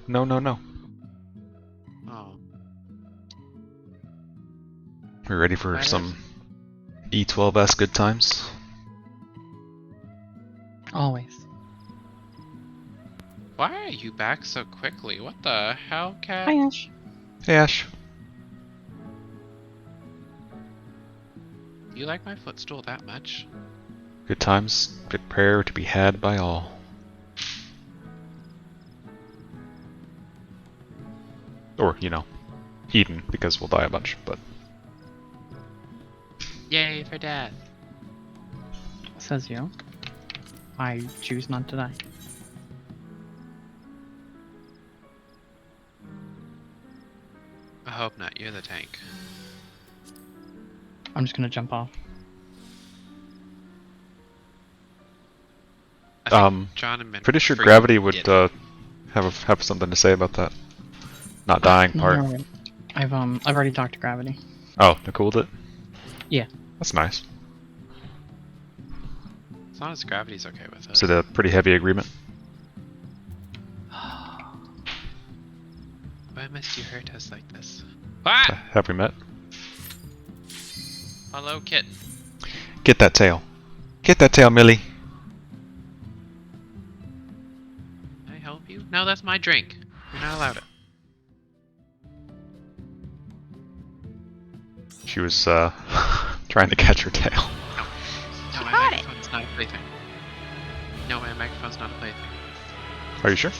No, no, no. Oh. We're ready for some E12S good times. Always. Why are you back so quickly? What the hell, Cat? Hi, Ash. Hey, Ash. You like my footstool that much? Good times prepare to be had by all. Or, you know, eaten, because we'll die a bunch, but... Yay for death. Says you. I choose not to die. I hope not. You're the tank. I'm just gonna jump off. I think John and Ben Pretty sure freaking Gravity would did it. have something to say about that. Not dying part. No, I've already talked to Gravity. Oh, Nicole did? Yeah. That's nice. As long as Gravity's okay with it. Is it a pretty heavy agreement? Why must you hurt us like this? Ah! Have we met? Hello, kitten. Get that tail. Get that tail, Millie. Can I help you? No, that's my drink. You're not allowed it. She was trying to catch her tail. No, my microphone's not a plaything. No, my microphone's not a plaything. Are you sure?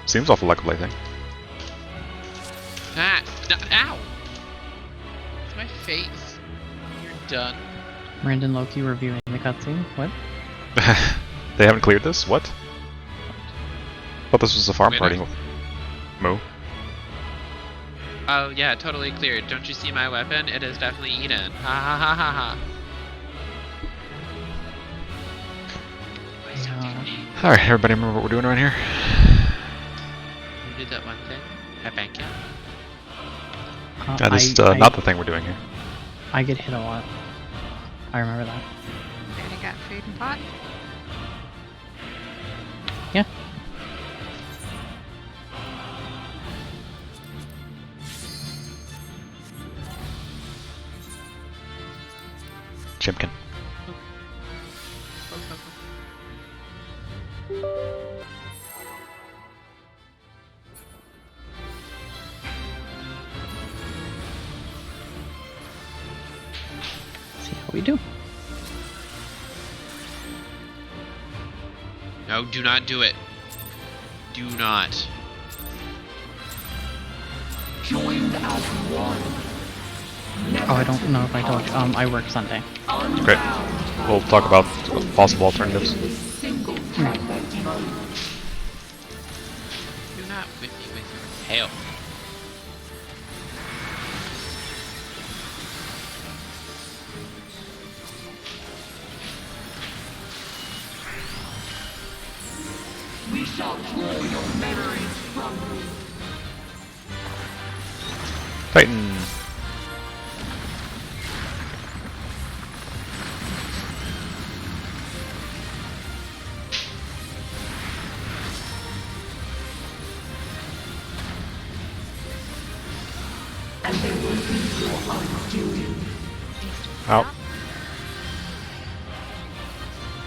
Seems awful like a plaything. Ah! Ow! It's my face. You're done. Brandon Loki reviewing the cutscene. What? They haven't cleared this? What? Thought this was a farm party. Moo. Oh yeah, totally cleared. Don't you see my weapon? It is definitely Eden. Ha ha ha ha ha. Alright, everybody remember what we're doing around here? You did that one thing? I bank it. That is not the thing we're doing here. I get hit a lot. I remember that. Already got food and pot? Yeah. Chimkin. See how we do. No, do not do it. Do not. Joined as one. Oh, I don't know if I told you. I work Sunday. Great. We'll talk about possible alternatives. Single Do not whip me with your tail. We shall draw your memories from you. Titan. And they will be your undoing. Out.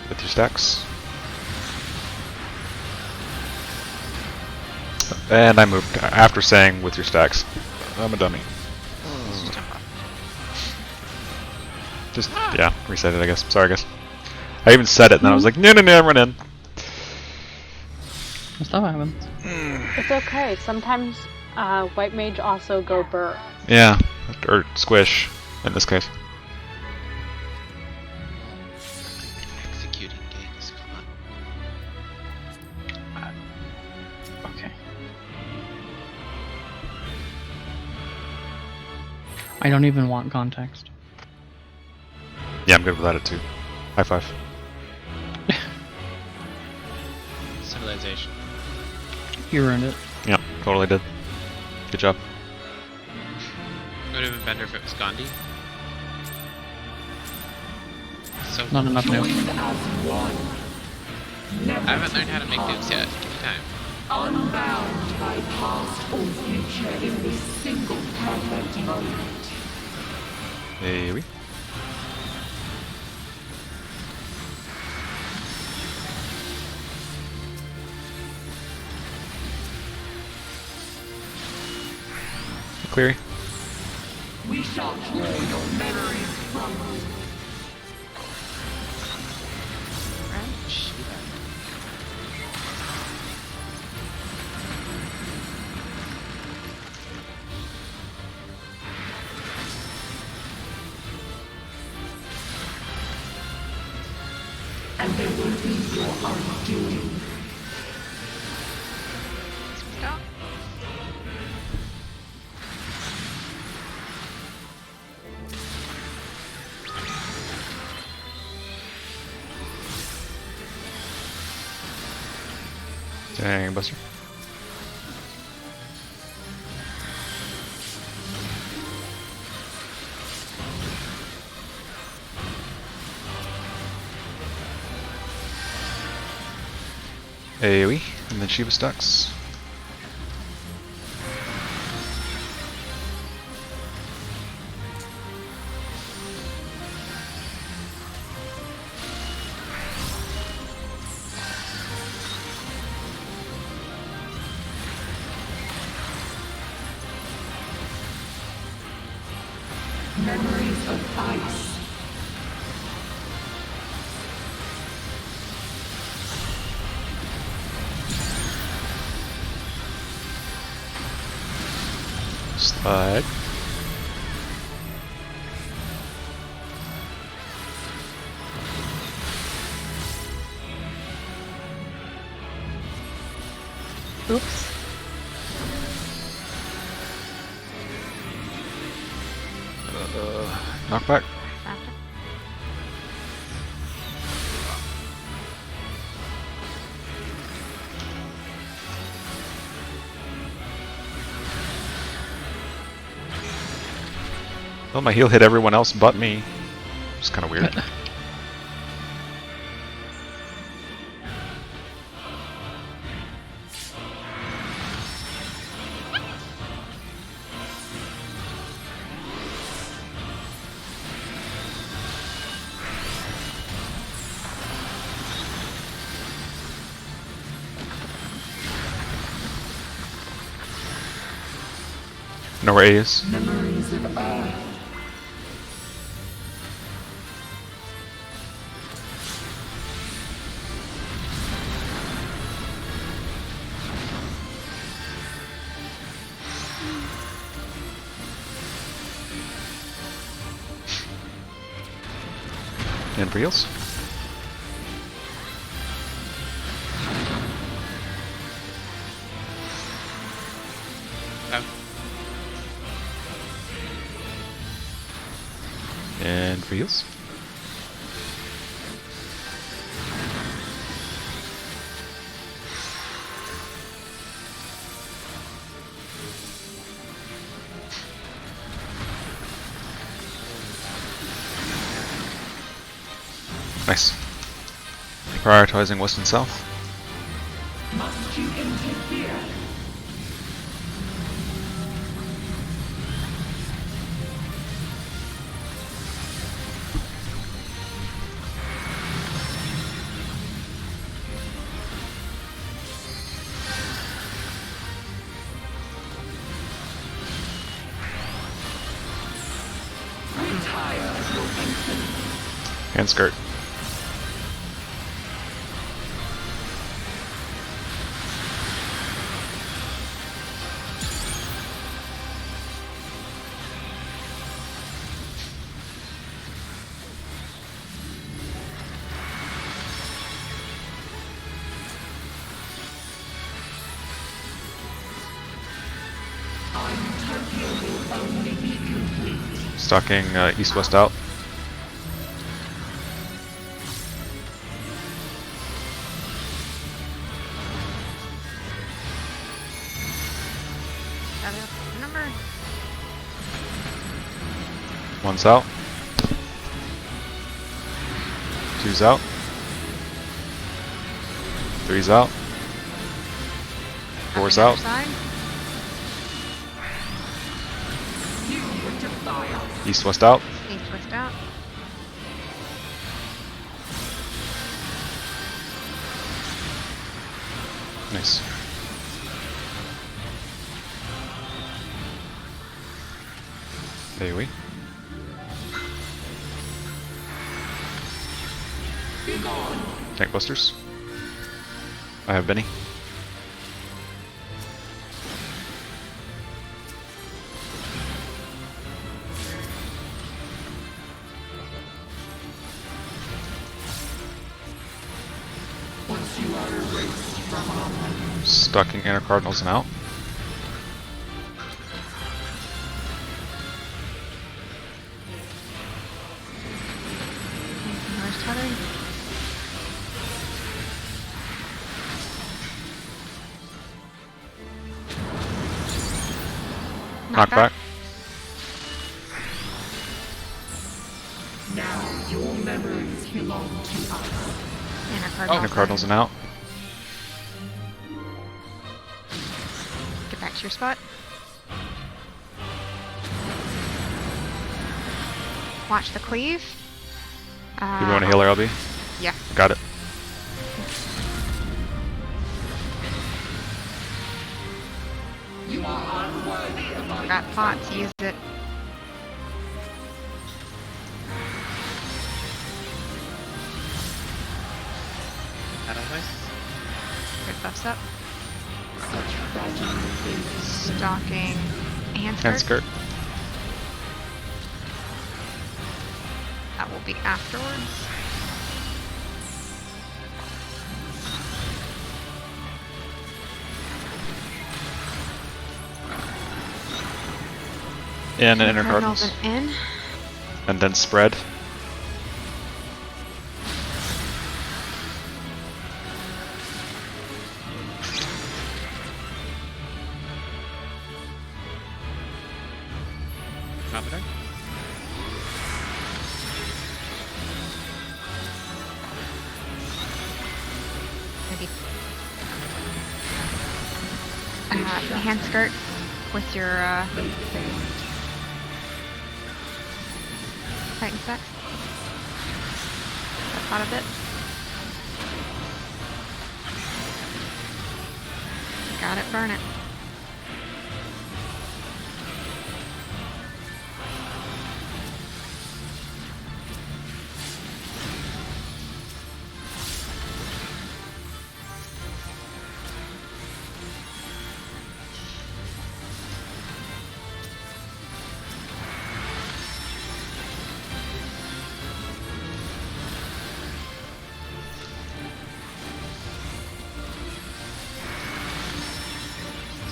With your stacks. And I moved after saying with your stacks. I'm a dummy. Just, yeah, reset it, I guess. Sorry, guys. I even said it, and then I was like, no, no, no, run in. Stuff happens. It's okay. Sometimes white mage also go burr. Yeah, or squish, in this case. Executing games, come on. Okay. I don't even want context. Yeah, I'm good without it too. High five. Civilization. You ruined it. Yeah, totally did. Good job. Would have been better if it was Gandhi. So Not enough new. Joined as one. Never I haven't learned how to make nukes yet. Give me time. unbound by past or future in this single perfect moment. Hey, we. Cleary. We shall draw your memories from French. and they will be your undoing. Stop. Dang, Buster. AoE, and then Shiva stacks. Memories of ice. Slide. Oops. Knockback. After. Well, my heal hit everyone else but me. It's kind of weird. Know where A is? Memories of earth. And reels. No. And reels. Nice. Prioritizing west and south. Must you interfere? And skirt. Stalking east-west out. Number. One's out. Two's out. Three's out. Doors Coming out. other side. East, west out. East, west out. Nice. AoE. Tank busters. I have Benny. Stucking inner cardinals and out. North southern. Knockback. Now your memories belong to us. Inner Inner cardinal. cardinals and out. Get back to your spot. Watch the cleave. You want to heal LB? Yeah. Got it. You are unworthy of my Got pots. Use it. Otherwise, Good buffs up. such fragile things. Stalking. Hand skirt. Hand skirt. That will be afterwards. In and inner Cardinals cardinals. and in. And then spread. top of there. Maybe. Hand skirt with your Titan stack. That's hot a bit. Got it, burn it.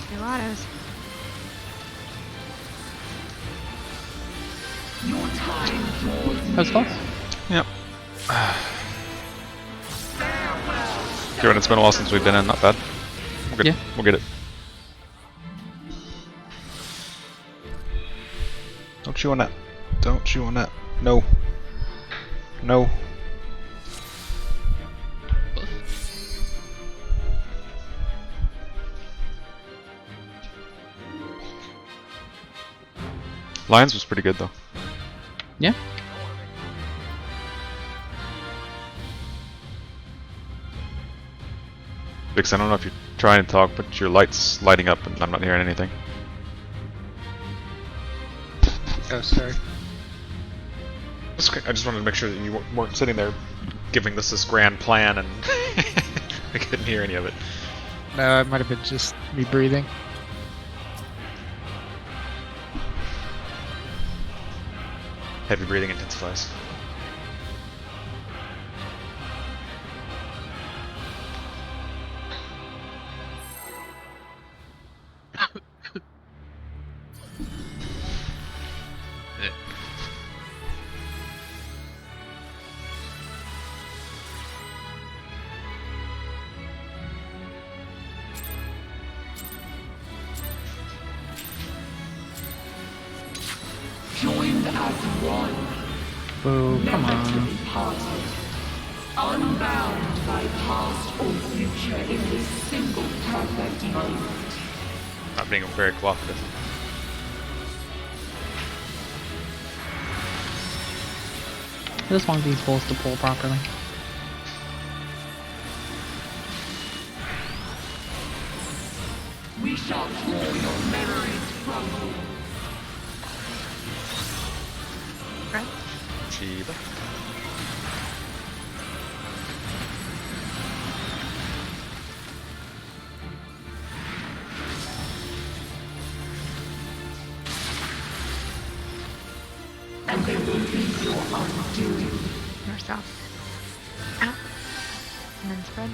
Two autos. Your time draws How's thoughts? Yep. Given it's been a while since we've been in, not bad. We're good. Yeah. We'll get it. Don't chew on that. Don't chew on that. No. No. Lions was pretty good though. Yeah. Vix, I don't know if you're trying to talk, but your light's lighting up and I'm not hearing anything. Oh, sorry. That's okay. I just wanted to make sure that you weren't sitting there giving this grand plan and I couldn't hear any of it. No, it might have been just me breathing. Heavy breathing intensifies. joined as one. Oh, come Never to on. be parted. Unbound by past or future in this single perfect moment. Not being very cooperative. I just want these bowls to pull properly. We shall draw your memories from you. Red. Chiba. And they will be your undoing. Yourself. Out. And then spread.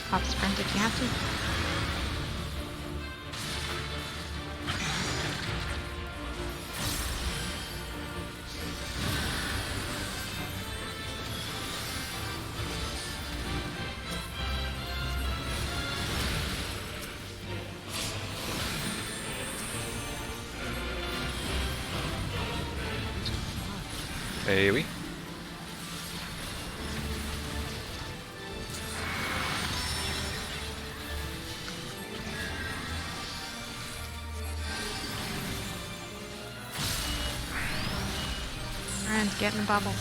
Pop sprint if you have to. AoE. Ryan's getting a bubble.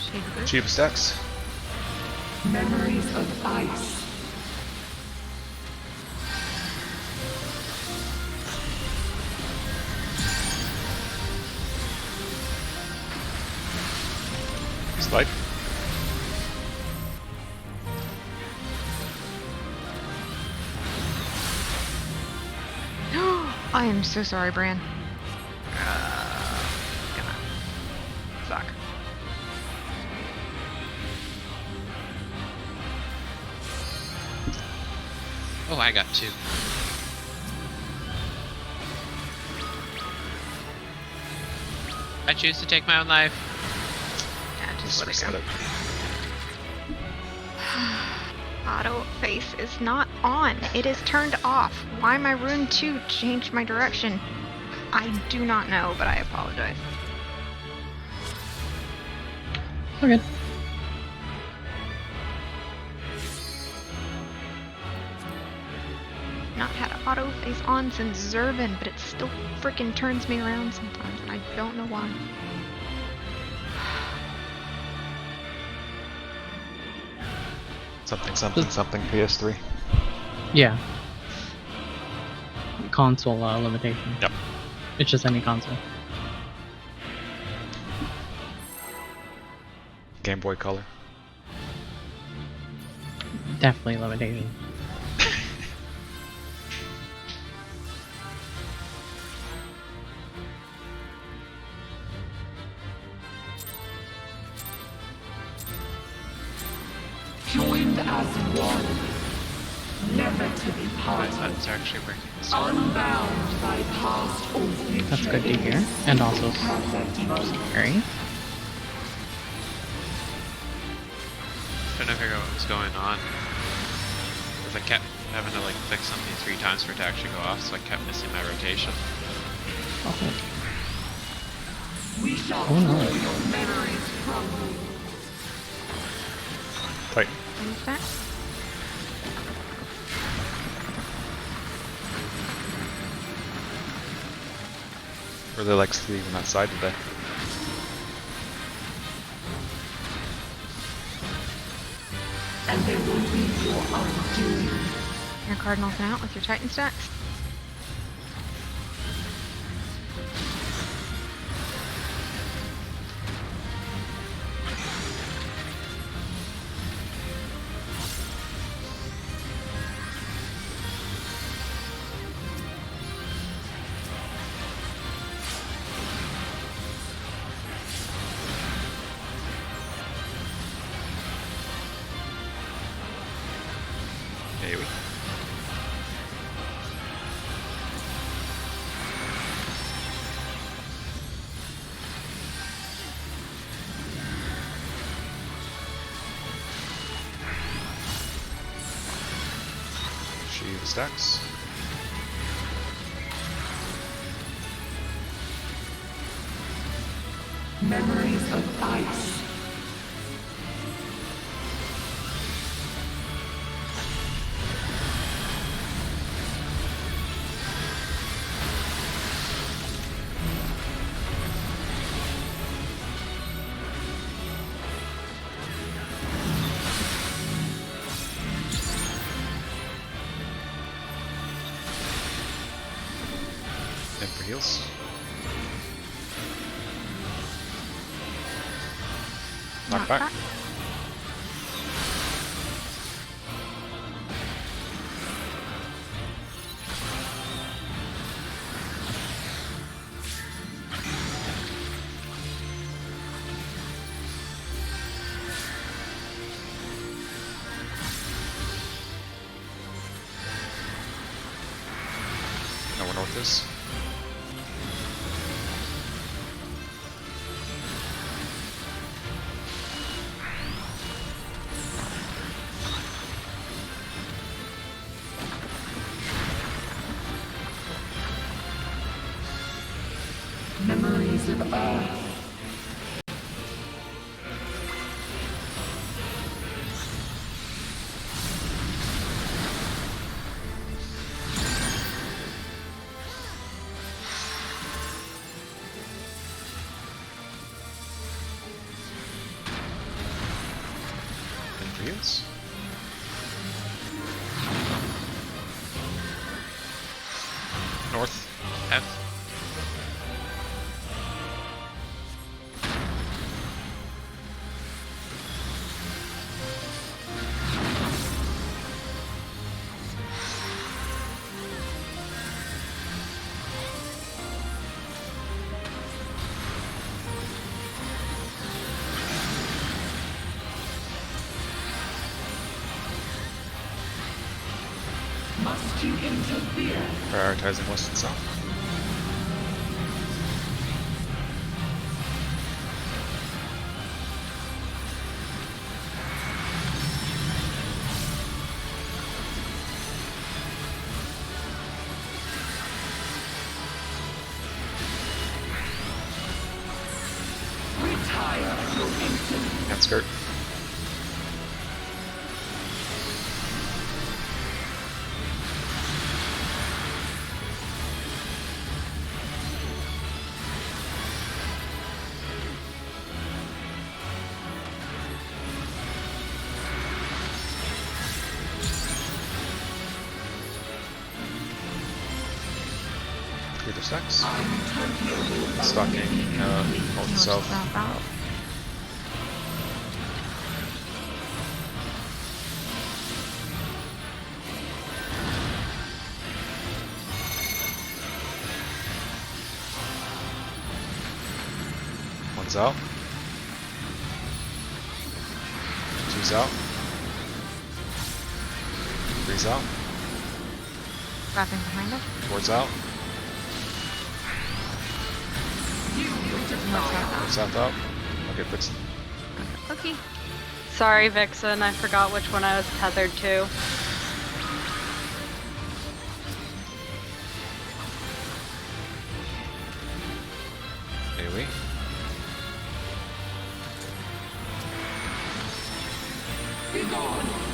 Shade blue. Chiba stacks. Memories of ice. Slide. I am so sorry, Bran. Gonna suck. Oh, I got 2. I choose to take my own life. Yeah, just let it Set go. it. Auto face is not on. It is turned off. Why my rune 2 changed my direction? I do not know, but I apologize. We're good. Not had auto face on since Zervin, but it still freaking turns me around sometimes, and I don't know why. Something PS3. Yeah. Console limitation. Yep. It's just any console. Game Boy Color. Definitely limitation. Joined as one. Never to be My parted. buttons are actually working. Unbound by past or future. That's good to in hear. this And also perfect moment. scary. Trying to figure out what was going on. Because I kept having to like click something 3 times for it to actually go off, so I kept missing my rotation. Oh, We shall oh no. draw your memories from you. Tight. Finish that. Really likes leaving that side today. And they will be your undoing. Your Cardinals out with your Titan stacks. AoE. Shield stacks. Memories of ice. In for heals. Knock back. Know where north is. Memories of ice. In for heals. North. F. Must you interfere? Prioritizing west and south. Retire, your ancient. And skirt. Either sex. Stalking north and south. Out. One's out. Two's out. Three's out. Wrapping behind us. Four's out. North, South out. Okay, fixed. okay. Sorry, Vixen, I forgot which one I was tethered to. AoE.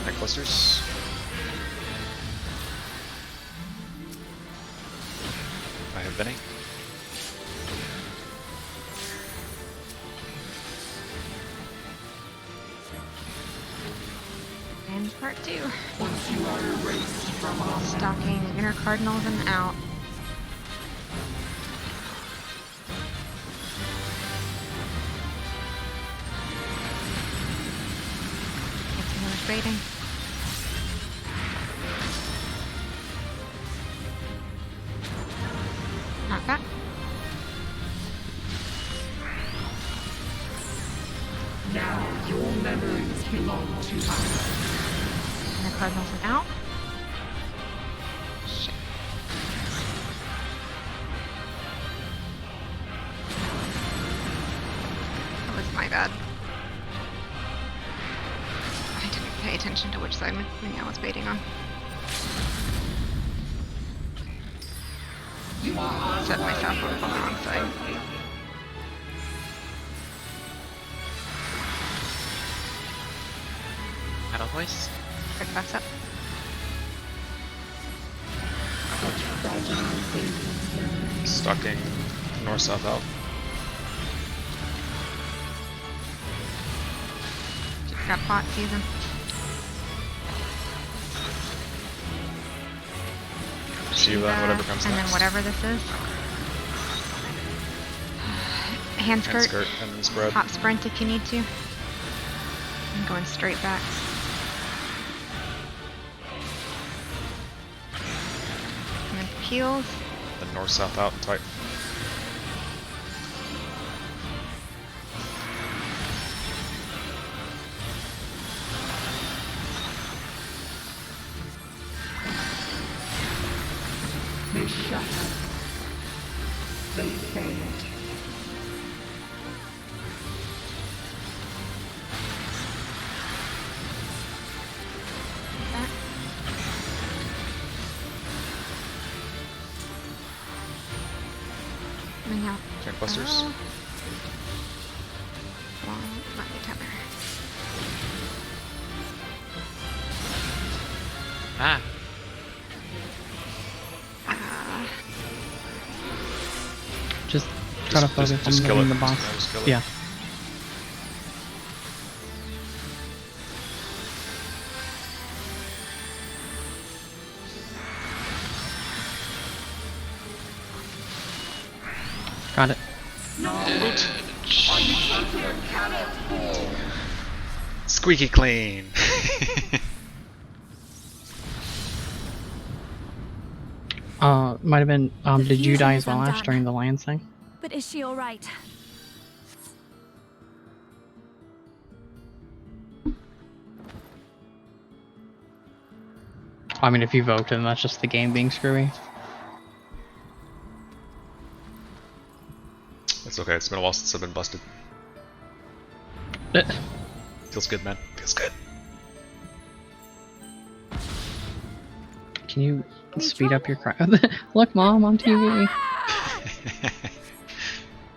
Neck clusters. I have Benny. And part 2. Once you are erased from our Stalking inner cardinals and out. It's another baiting. Not back. now, your memories belong to us. And the cardinals are out. Shit. That was my bad. I didn't pay attention to which side I was baiting on. You are Set myself up on the wrong side. Paddle voice. Quick backs up. Stalking north south out. Just got pot season. Shiva and whatever comes and next. then whatever this is. Hand Hand skirt. skirt and then spread. Hop sprint if you need to. I'm going straight back. And then peels. Then north south out and tight. They shattered. They failed. Coming out. Tank busters. Well, let me cover. Ah. Just try to focus on just kill hitting it. the boss. Just kill it. Yeah. Got it. Squeaky clean. Might have been, did you fusion die is as well, Ash, undone. during the land thing? But is she alright? I mean, if you vote, then that's just the game being screwy. It's okay, it's been a while since I've been busted. Eh. Feels good, man. Feels good. Can you speed up your cry? Look, Mom, on TV.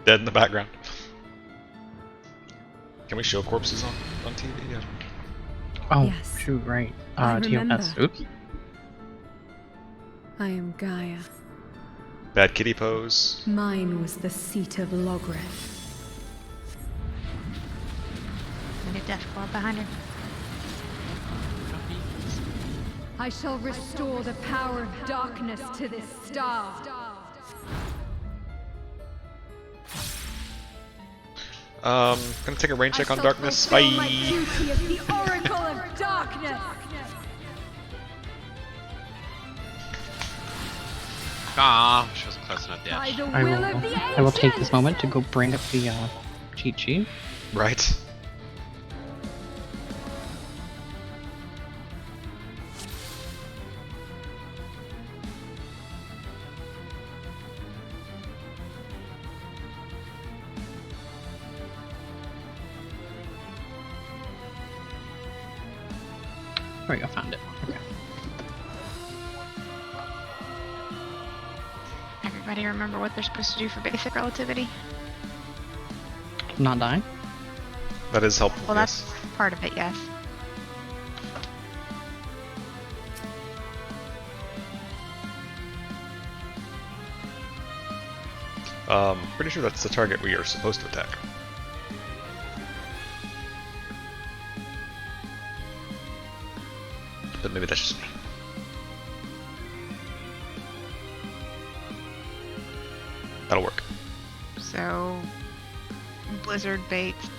Dead in the background. Can we show corpses on TV? Yeah. Oh, Yes. shoot, right. I TOS. remember. Oops. I am Gaia. Bad kitty pose. Mine was the seat of Logreth. And a death claw behind her. I shall restore the power of darkness to this star. Gonna take a rain check I on shall darkness. fulfill my Bye! duty as the Oracle of Darkness. Ah, she wasn't close enough yet. By the I will of the will take this ancients. moment to go bring up the cheat sheet. Right. There we go, found it. Okay. Everybody remember what they're supposed to do for basic relativity? Not dying? That is helpful. Well, yes. that's part of it, yes. Pretty sure that's the target we are supposed to attack. But maybe that's just me. That'll work. So, blizzard baits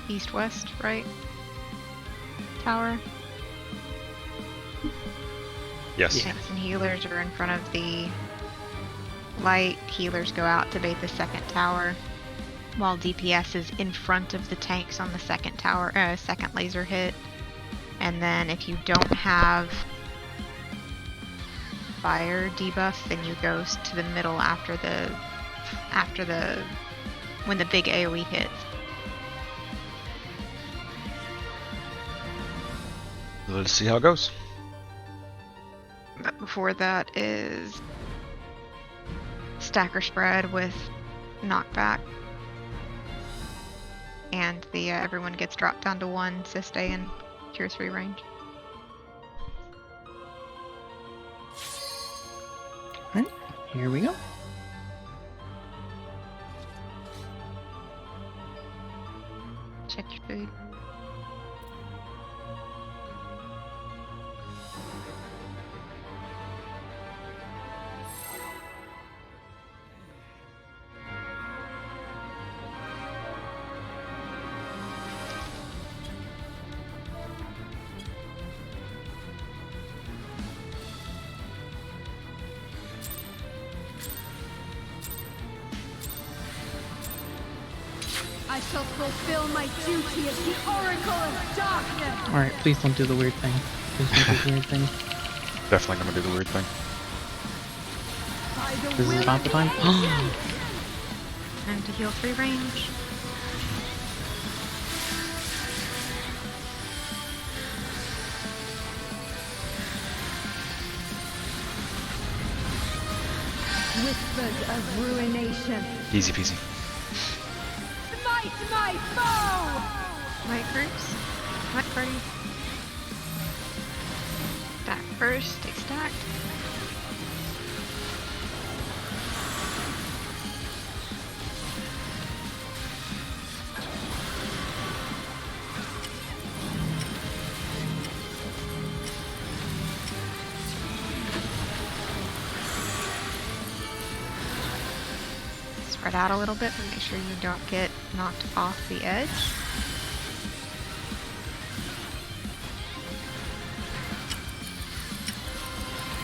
east-west, right? Tower. Yes. Tanks and healers are in front of the light. Healers go out to bait the second tower, while DPS is in front of the tanks on the second tower, second laser hit. And then if you don't have fire debuff, then you go to the middle after the when the big AoE hits. Let's see how it goes. But before that is stacker spread with knockback, and the everyone gets dropped down to one, so stay in Tier 3 range. Alright, here we go. Check your food. I shall fulfill my duty as the Oracle of Darkness. Alright, please don't do the weird thing. Please don't do the weird thing. Definitely gonna do the weird thing. By the This is will about of the time. Time to heal 3 range. Whispers of ruination. Easy peasy. Smite my foe! Light groups. Light party. Stack first. Stay stacked. Spread out a little bit, but make sure you don't get knocked off the edge.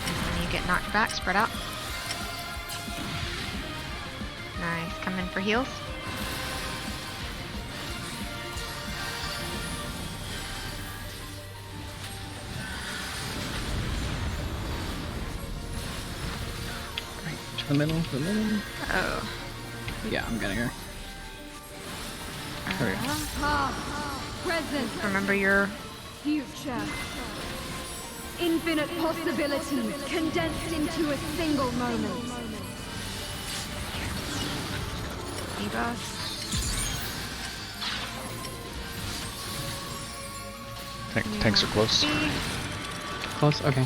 And when you get knocked back, spread out. Nice. Come in for heals. Right, to the middle, to the middle. Oh. Yeah, I'm getting her. There we go. Past, present, Remember your future. Infinite possibilities condensed into a single moment. debuff. Tanks are close. Close? Okay.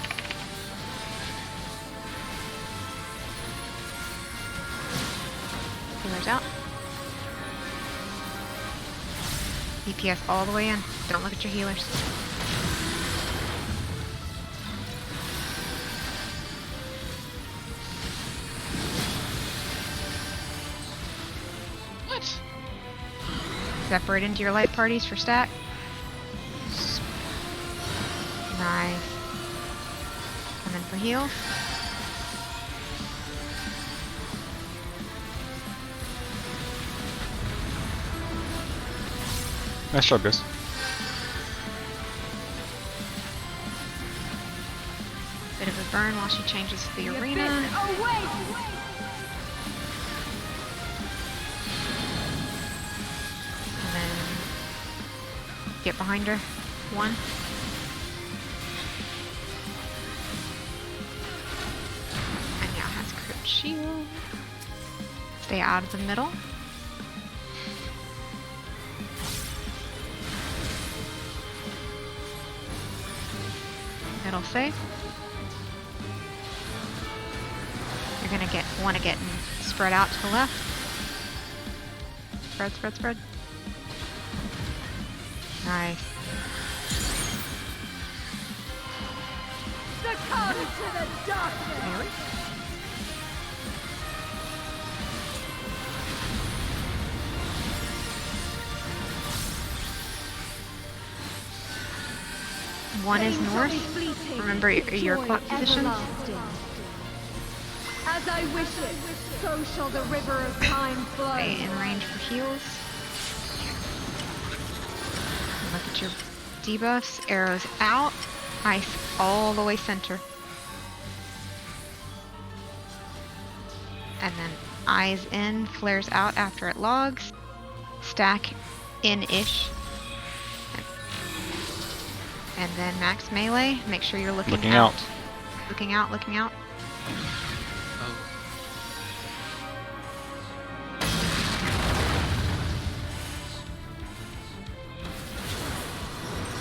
Healers out. DPS all the way in. Don't look at your healers. What? Separate into your light parties for stack. Nice. Come in for heal. Nice job, guys. Bit of a burn while she changes the The arena. abyss awaits! And then get behind her. One. And now has crit shield. Stay out of the middle. Middle safe. You're gonna want to get spread out to the left. Spread, spread, spread. Nice. Succumb to the darkness! Melee. One is Pain shall be north. fleeting, Remember your joy clock positions. everlasting. As I wish it, so shall the river of time flow. Stay in range for heals. Look at your debuffs. Arrows out. Ice all the way center. And then eyes in, flares out after it logs. Stack in-ish. And then max melee. Make sure you're looking out. Looking out, looking out. Oh,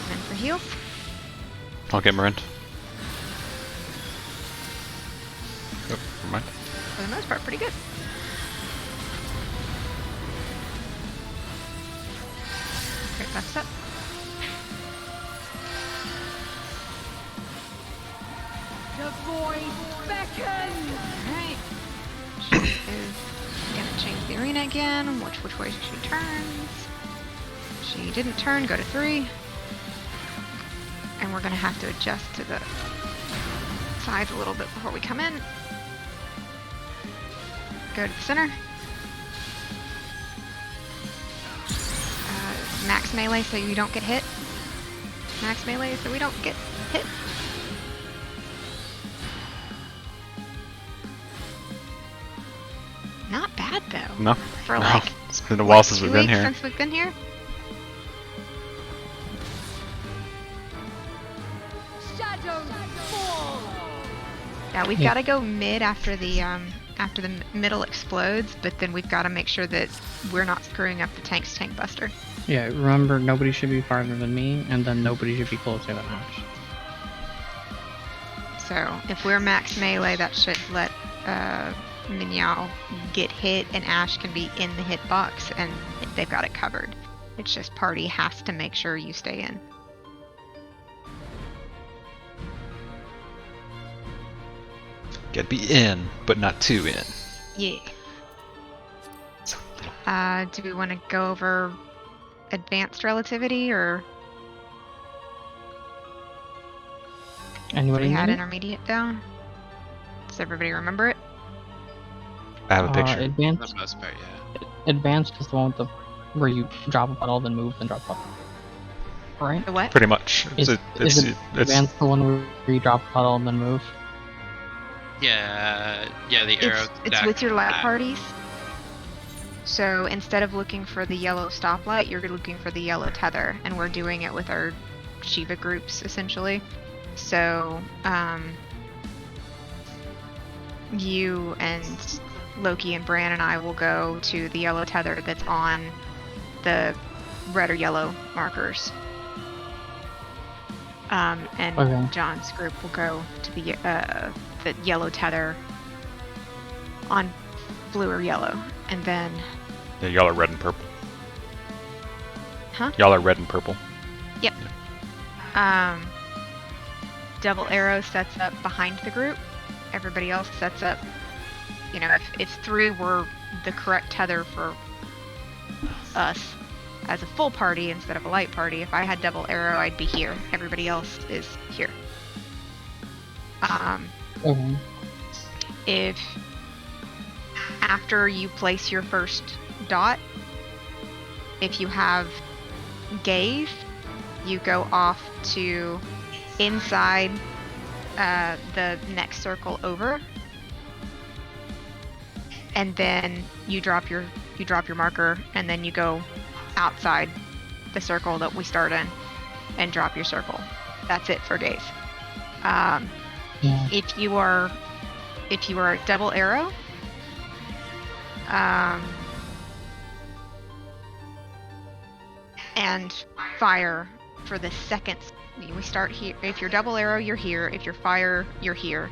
And then for for heals. I'll get Marint. Oh, never mind. For the most part, pretty good. Okay, that's up. The void beckons! Alright. She is gonna change the arena again. Which way she turns. She didn't turn, go to 3. And we're gonna have to adjust to the sides a little bit before we come in. Go to the center. Max melee so you don't get hit. Max melee so we don't get hit. Not bad though. No. For No. like It's been a while since 2 we've been weeks here. since we've been here. Shadows fall! Yeah, we've got to go mid after the middle explodes, but then we've got to make sure that we're not screwing up the tank's tank buster. Yeah, remember, nobody should be farther than me, and then nobody should be closer than Ash. So if we're max melee, that should let Minyao get hit, and Ash can be in the hitbox, and they've got it covered. It's just party has to make sure you stay in. Gotta be in, but not too in. Yeah. So little. Do we want to go over advanced relativity, or Anybody we had need it? intermediate down? Does everybody remember it? I have a picture. For the Advanced, most part, yeah. advanced is the one with the where you drop a puddle, then move, then drop a puddle. Right? The what? Pretty much. Is advanced the one where you drop a puddle and then move? Yeah, the arrow. It's with your light parties. So instead of looking for the yellow stoplight, you're looking for the yellow tether, and we're doing it with our Shiva groups essentially. So you and Loki and Bran and I will go to the yellow tether that's on the red or yellow markers. And Okay. John's group will go to the yellow tether on blue or yellow, and then Yeah, y'all are red and purple. Huh? Y'all are red and purple. Double arrow sets up behind the group. Everybody else sets up, you know, if 3 were the correct tether for us as a full party instead of a light party, if I had double arrow, I'd be here. Everybody else is here. Okay. If after you place your first dot, if you have gaze, you go off to inside the next circle over, and then you drop your marker, and then you go outside the circle that we start in and drop your circle. That's it for gaze. Yeah. If you are a double arrow, and fire for the second. We start here. If you're double arrow, you're here. If you're fire, you're here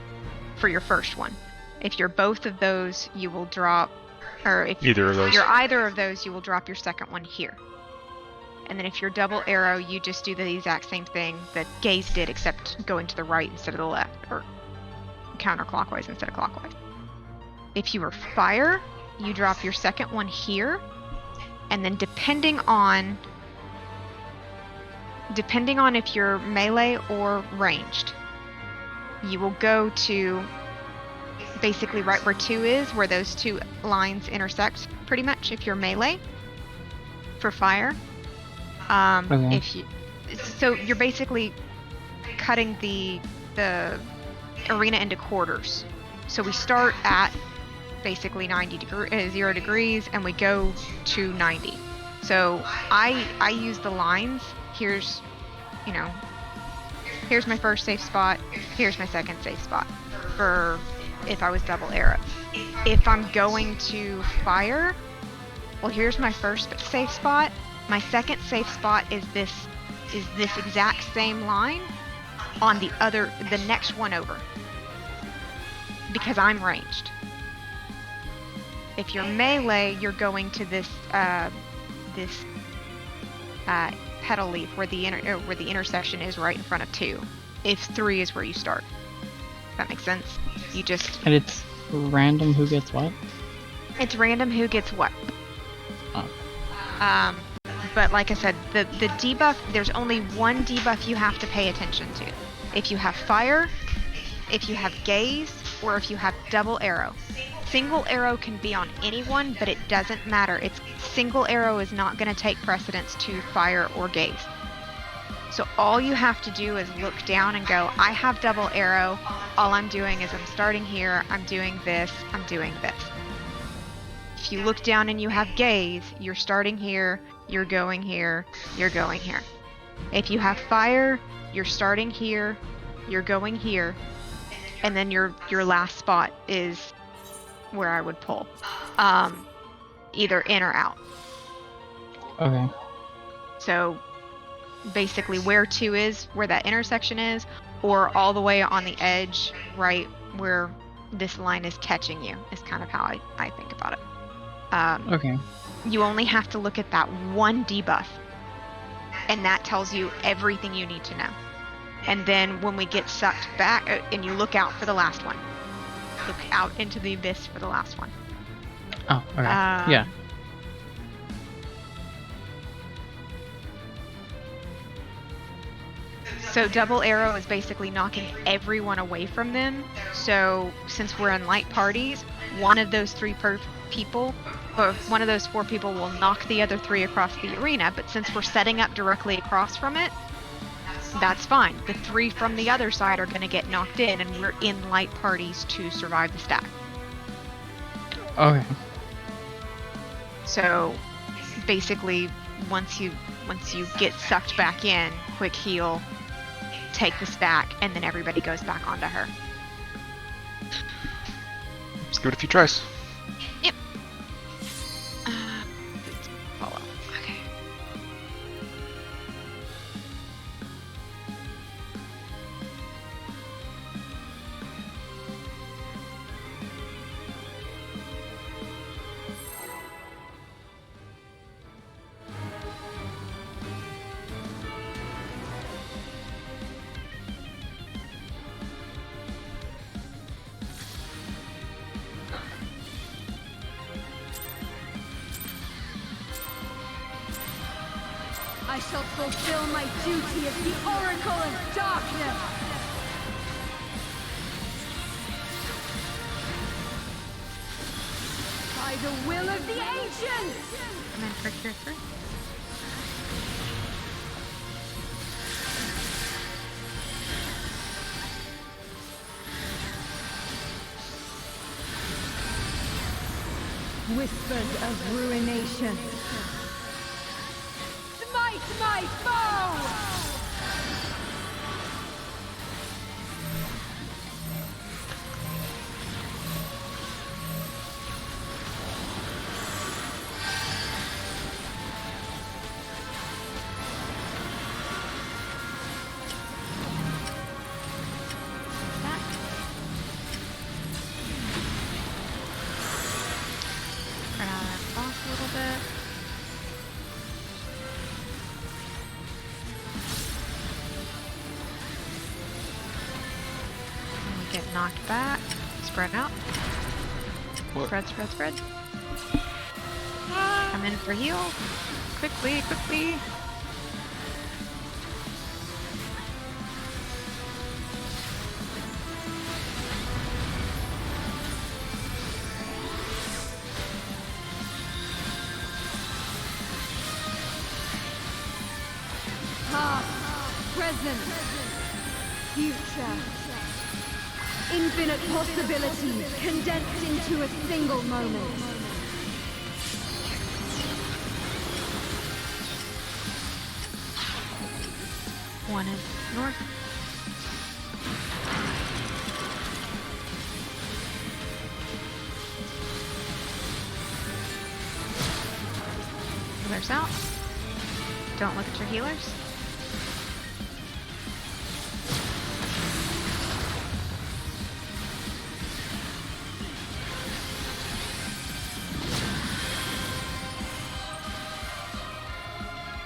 for your first one. If you're both of those, you will drop, or if Either of those. you're either of those, you will drop your second one here. And then if you're double arrow, you just do the exact same thing that Gaze did, except going to the right instead of the left, or counterclockwise instead of clockwise. If you are fire, you drop your second one here, and then depending on if you're melee or ranged, you will go to basically right where 2 is, where those 2 lines intersect pretty much if you're melee for fire. Okay. So you're basically cutting the arena into quarters. So we start at basically 0 degrees, and we go to 90. So I use the lines. Here's my first safe spot. Here's my second safe spot for if I was double arrow. If I'm going to fire, well, here's my first safe spot. My second safe spot is this is this exact same line on the next one over. Because I'm ranged. If you're melee, you're going to this petal leaf where the intersection is right in front of 2. If 3 is where you start. That makes sense? You just... And it's random who gets what? It's random who gets what. Oh. But like I said, the debuff, there's only one debuff you have to pay attention to. If you have fire, if you have gaze, or if you have double arrow. Single arrow can be on anyone, but it doesn't matter. Single arrow is not going to take precedence to fire or gaze. So all you have to do is look down and go, I have double arrow. All I'm doing is I'm starting here, I'm doing this, I'm doing this. If you look down and you have gaze, you're starting here, you're going here, you're going here. If you have fire, you're starting here, you're going here, and then your last spot is where I would pull. Either in or out. Okay. So basically where 2 is, where that intersection is, or all the way on the edge, right where this line is catching you, is kind of how I think about it. Okay. You only have to look at that one debuff, and that tells you everything you need to know. And then when we get sucked back, and you look out for the last one. Look out into the abyss for the last one. Oh, okay. Yeah. So double arrow is basically knocking everyone away from them. So since we're in light parties, one of those 4 people will knock the other 3 across the arena. But since we're setting up directly across from it, that's fine. The 3 from the other side are going to get knocked in, and we're in light parties to survive the stack. Okay. So basically, once you get sucked back in, quick heal, take the stack, and then everybody goes back onto her. Let's give it a few tries. Yep. Follow. Okay. I shall fulfill my duty as the Oracle of Darkness! By the will of the Ancients! Come in for cure 3. Whispers of ruination. Smite my foe! Turn on our boss a little bit. And we get knocked back. Spread out. What? Spread. Come in for heal. Quickly. Past, present, future. Infinite possibilities condensed into a single moment. One is north. Healers out. Don't look at your healers.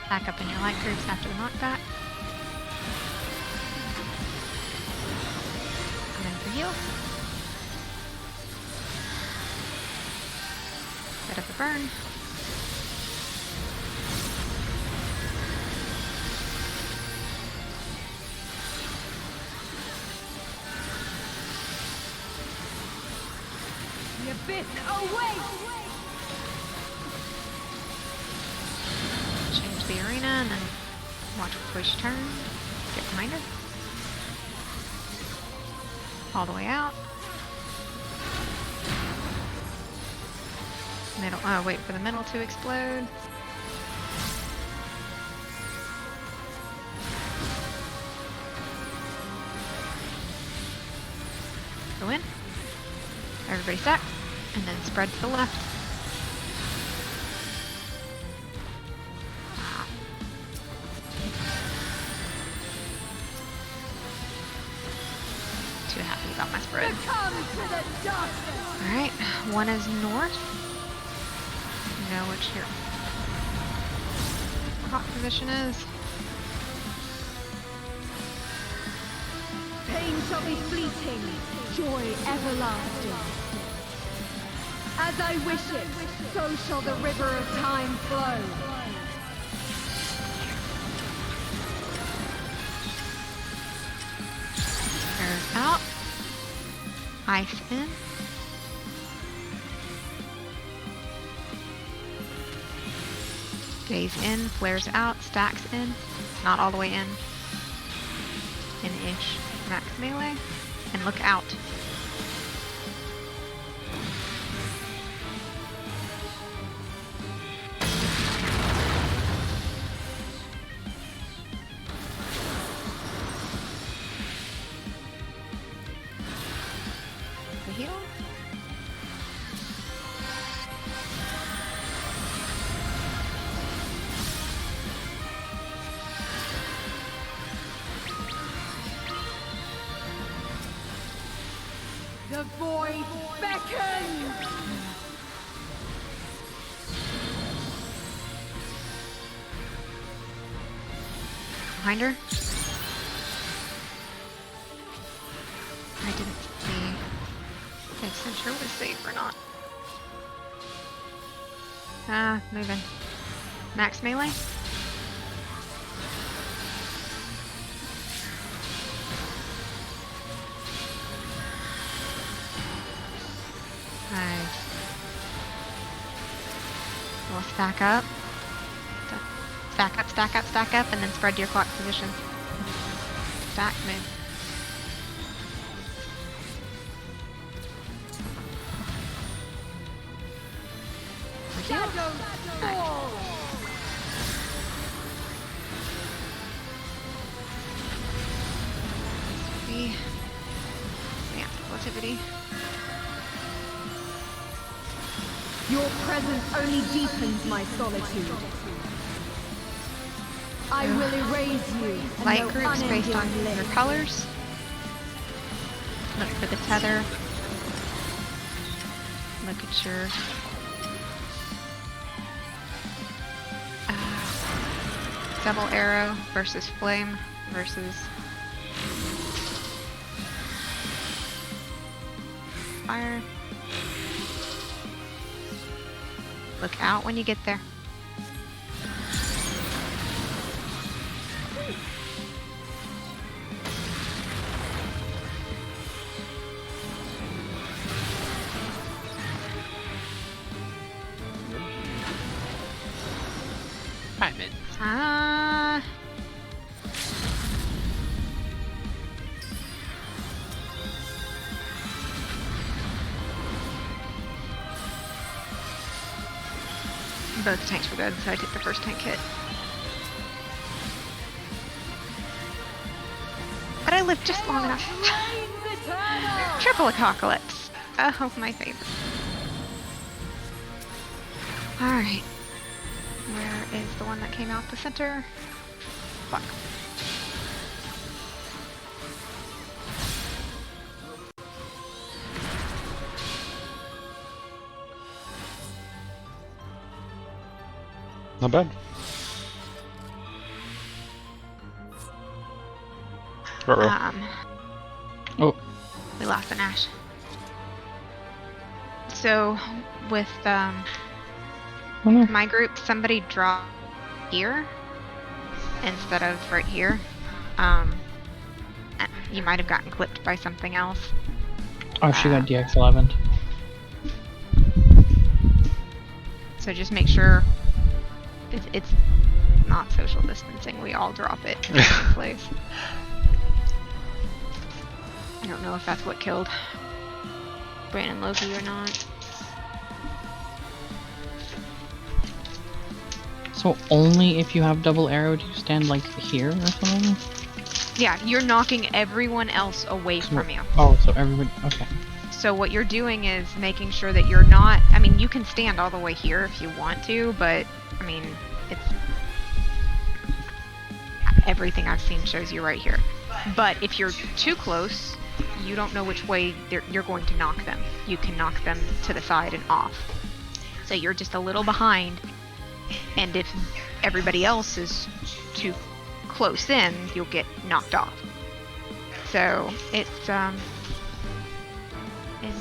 Back up in your light groups after the knockback. Come in for heal. Bit of a burn. The abyss awaits! Change the arena and then watch before she turns. Get behind her. All the way out. Middle. Oh, wait for the middle to explode. Go in. Everybody stack, and then spread to the left. Too happy about my spread. Come to the darkness! Alright, one is north. You know which your hot position is. Pain shall be fleeting, joy everlasting. As I wish it, so shall the river of time flow. Arrows out. Ice in. Days in, flares out, stacks in. Not all the way in. In-ish. Max melee. And look out. The heal. The void beckons! Behind her. I didn't see if Accenture was safe or not. Ah, moving. Max melee. Nice. We'll stack up. Stack up, stack up, stack up, and then spread to your clock position. Stack, move. Shadows fall! Yeah, relativity. Your presence only deepens my solitude. I will erase you. and Light no groups based on unending your bliss. colors. Look for the tether. Look at your double arrow versus flame versus fire. Look out when you get there. Five-mid. Ah. Both tanks were good, so I took the first tank hit. But I lived just long enough. Reigns eternal! Triple Apocalypse. Oh, my favorite. Alright. Where is the one that came out the center? Fuck. Not bad. Uh-oh. Oh, We lost an Ash. So, with oh no. my group, somebody dropped here instead of right here. You might have gotten clipped by something else. Oh, she got DX11. So just make sure it's not social distancing. We all drop it in the same place. I don't know if that's what killed Brandon Loki or not. So only if you have double arrow do you stand like here or something? Yeah, you're knocking everyone else away from you. Oh, so everybody. Okay. So what you're doing is making sure that you're not. I mean, you can stand all the way here if you want to, but I mean, it's everything I've seen shows you right here. But if you're too close, you don't know which way you're going to knock them. You can knock them to the side and off. So you're just a little behind, and if everybody else is too close in, you'll get knocked off. So it's in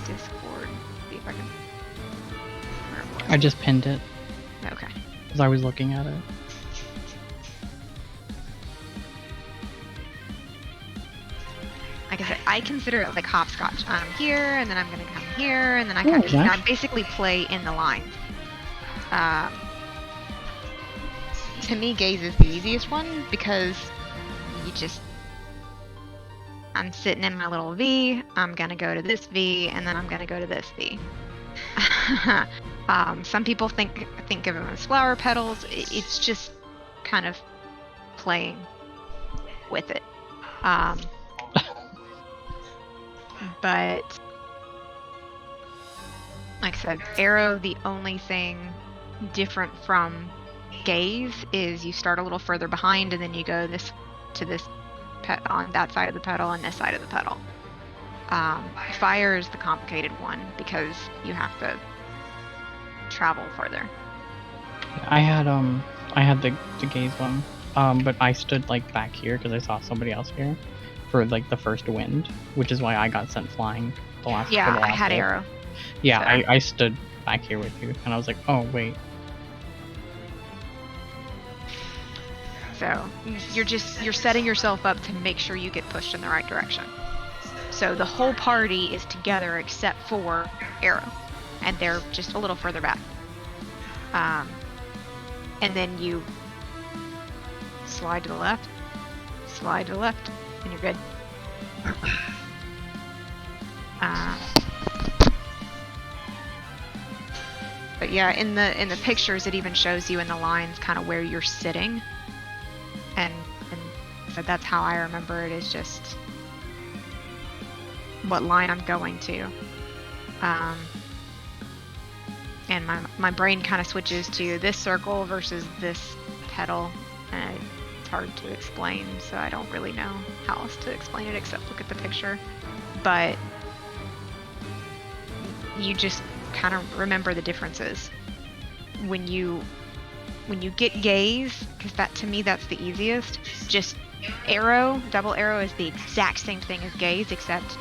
Discord. See if I can. Where it was. I just pinned it Okay. because I was looking at it. Like I said, I consider it like hopscotch. I'm here, and then I'm gonna come here, and then I Oh, kind of yeah. I basically play in the line. To me, gaze is the easiest one because you just. I'm sitting in my little V. I'm gonna go to this V, and then I'm gonna go to this V. Some people think of them as flower petals. It's just kind of playing with it. But like I said, arrow, the only thing different from gaze is you start a little further behind and then you go to this on that side of the pedal and this side of the pedal. Fire is the complicated one because you have to travel further. I had the gaze one, but I stood like back here because I saw somebody else here for like the first wind, which is why I got sent flying the last. Yeah, for the I last had hit. arrow. Yeah, so- I stood back here with you, and I was like, oh wait. So you're setting yourself up to make sure you get pushed in the right direction. So the whole party is together except for Arrow, and they're just a little further back. And then you slide to the left, and you're good. But yeah, in the pictures, it even shows you in the lines kind of where you're sitting, and so that's how I remember it, is just what line I'm going to. And my brain kind of switches to this circle versus this pedal, and it's hard to explain, so I don't really know how else to explain it except look at the picture. But you just kind of remember the differences when you get gaze, because that, to me, that's the easiest. Just arrow, double arrow is the exact same thing as gaze except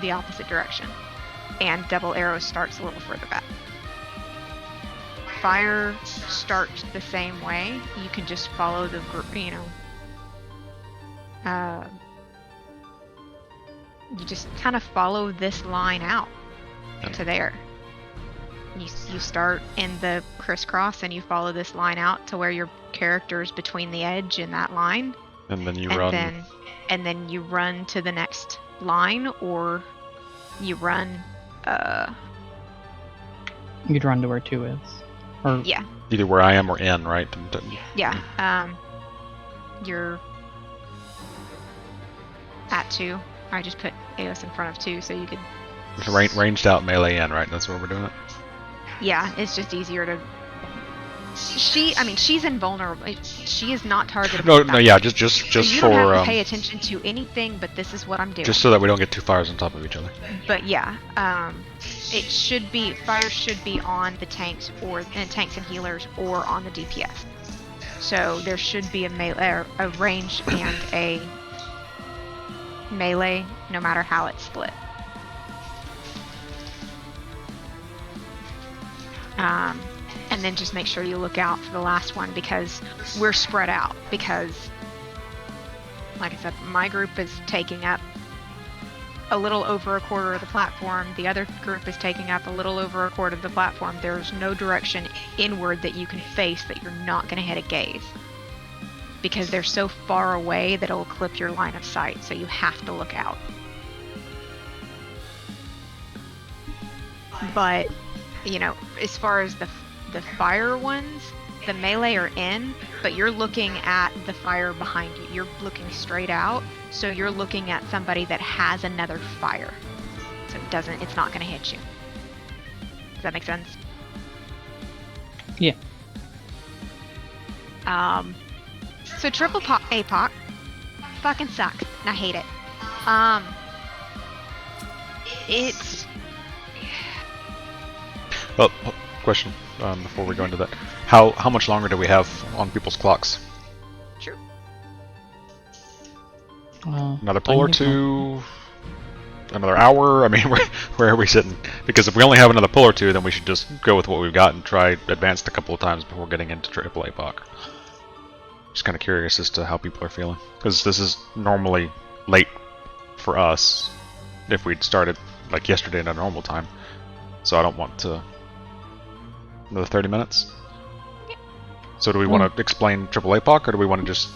the opposite direction, and double arrow starts a little further back. Fire starts the same way. You can just follow the you just kind of follow this line out to there. You start in the crisscross and you follow this line out to where your character's between the edge and that line. And then you and run. Then you run to the next line, or you run You'd run to where 2 is. Or yeah. Either where I am or in, right? Yeah. You're at 2. I just put Eos in front of 2 so you could. Ranged out melee in, right? That's where we're doing it. Yeah, it's just easier to. She's invulnerable. She is not targetable. No, yeah, just so you for don't have to pay attention to anything, but this is what I'm doing. just so that we don't get 2 fires on top of each other. But yeah, it should be, fire should be on the tanks tanks and healers, or on the DPS. So there should be a melee, a range, and a melee, no matter how it's split. And then just make sure you look out for the last one, because we're spread out. Because, like I said, my group is taking up a little over a quarter of the platform. The other group is taking up a little over a quarter of the platform. There's no direction inward that you can face that you're not going to hit a gaze, because they're so far away that it'll clip your line of sight. So you have to look out. But, you know, as far as the fire ones, the melee are in, but you're looking at the fire behind you. You're looking straight out, so you're looking at somebody that has another fire. So it's not going to hit you. Does that make sense? Yeah. So triple APOC fucking sucks, and I hate it. It's... Well, question before we go into that. How much longer do we have on people's clocks? True. Another pull or two? Another hour? I mean, where are we sitting? Because if we only have another pull or two, then we should just go with what we've got and try advanced a couple of times before getting into triple APOC. Just kind of curious as to how people are feeling. Because this is normally late for us if we'd started like yesterday at a normal time. So I don't want to... Another 30 minutes? Yep. So do we want to explain triple APOC, or do we want to just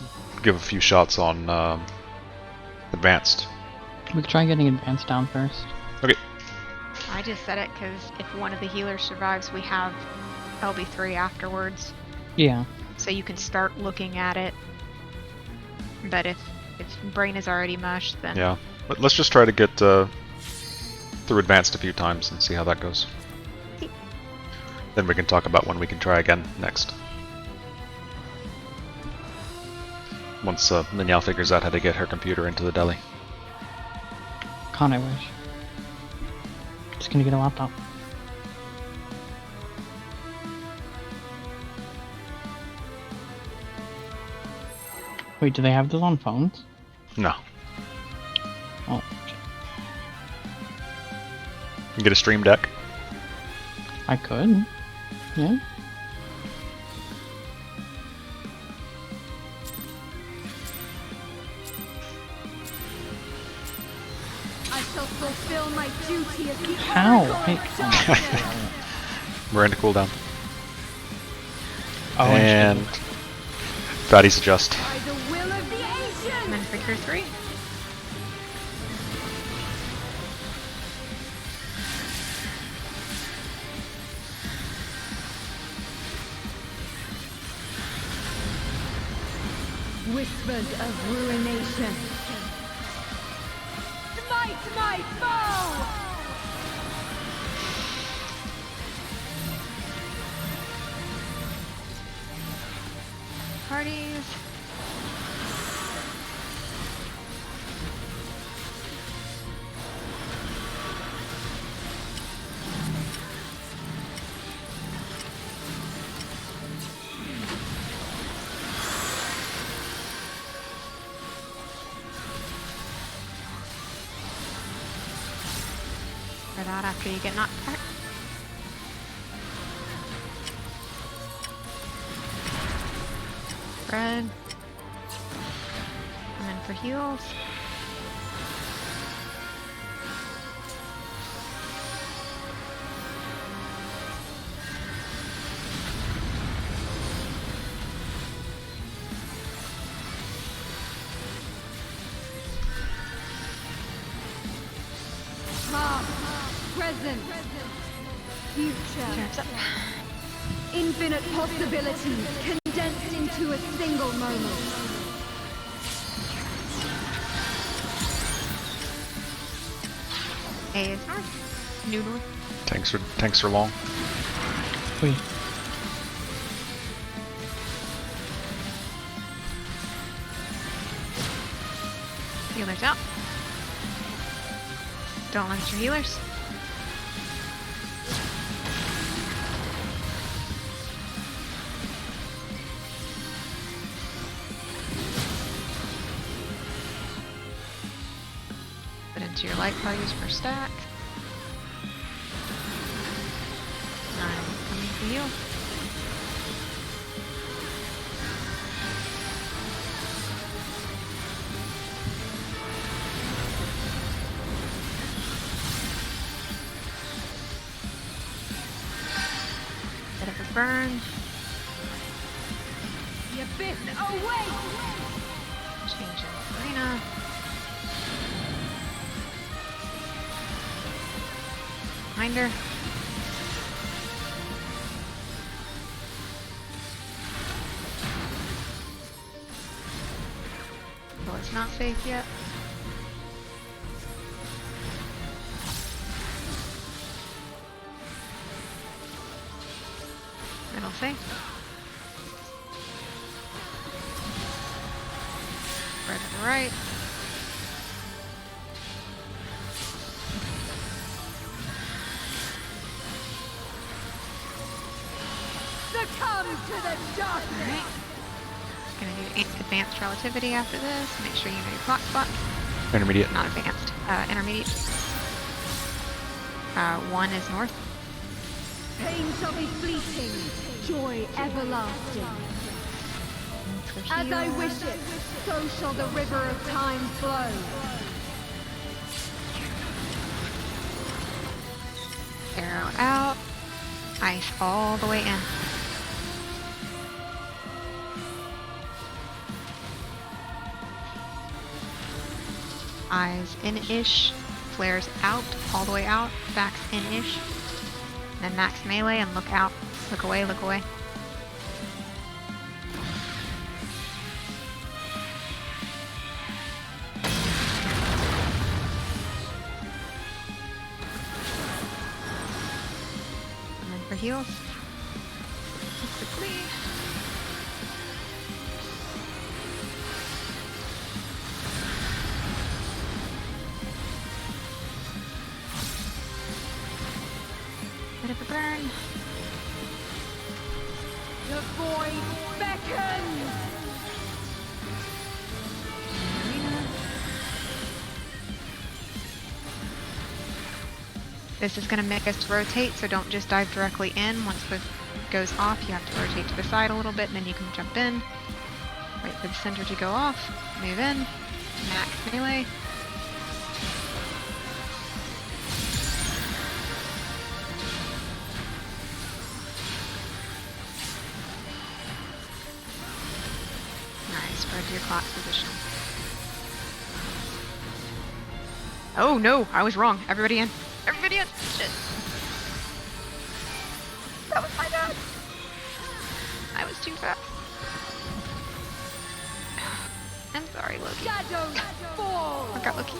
give a few shots on advanced? We could try getting advanced down first. Okay. I just said it because if one of the healers survives, we have LB3 afterwards. Yeah. So you can start looking at it. But if brain is already mush, then... Yeah. Let's just try to get through advanced a few times and see how that goes. Then we can talk about when we can try again next. Once Minyao figures out how to get her computer into the deli. Can't I wish. Just gonna get a laptop. Wait, do they have those on phones? No. Oh. You can get a stream deck. I could. Yeah. I shall fulfill my duty as the How? Oracle. We're into cooldown. Oh, And fatties adjust. By the will of the ancients. And then Figure 3. Whispers of ruination. Smite my foe! Parties. For that after you get knocked back. Red. And then for heals. Past, present, future. Turns up. Infinite possibilities condensed into a single moment. A is north. New north. Tanks are long. Wait. Healers out. Don't limit your healers. to your light parties for stack. I'm coming for you. Bit of a burn. The abyss awaits! Change in arena. Reminder. Well, it's not safe yet. Middle safe. Right to the right. Succumb to the darkness! Alright. Gonna do advanced relativity after this. Make sure you know your clock spot. Intermediate. Not advanced. Intermediate. 1 is north. Pain shall be fleeting, joy everlasting. For As I heal. wish it, so shall the river of time flow. Arrow out. Ice all the way in. Eyes in-ish. Flares out, all the way out. Backs in-ish. Then max melee and look out. Look away, look away. And then for heals. Quickly. Bit of a burn. The void beckons! Arena. This is going to make us rotate, so don't just dive directly in. Once it goes off, you have to rotate to the side a little bit, and then you can jump in. Wait for the center to go off. Move in. Max melee. Nice. Spread to your clock position. Oh no, I was wrong. Everybody in. Everybody in. Shit. That was my bad. I was too fast. I'm sorry, Loki. Shadows fall! Look out, Loki.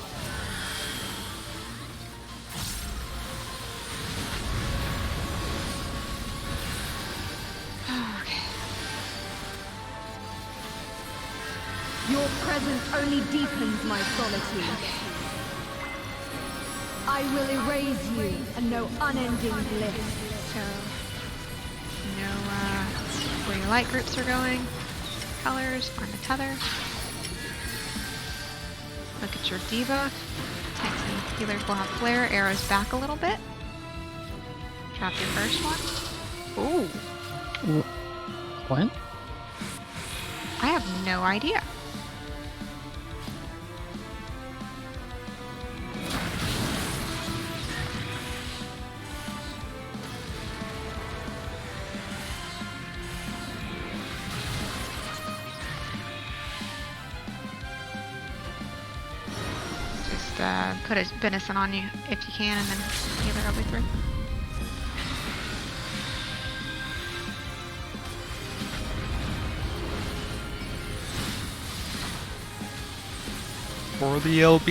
Okay. Your presence only deepens my solitude. I will erase you and know unending bliss. So, know where your light groups are going. Colors on the tether. Look at your debuff. Tanks and healers will have flare. Arrows back a little bit. Drop your first one. Ooh. What? I have no idea. Just put a benison on you if you can, and then heal it all the way through. For the LB.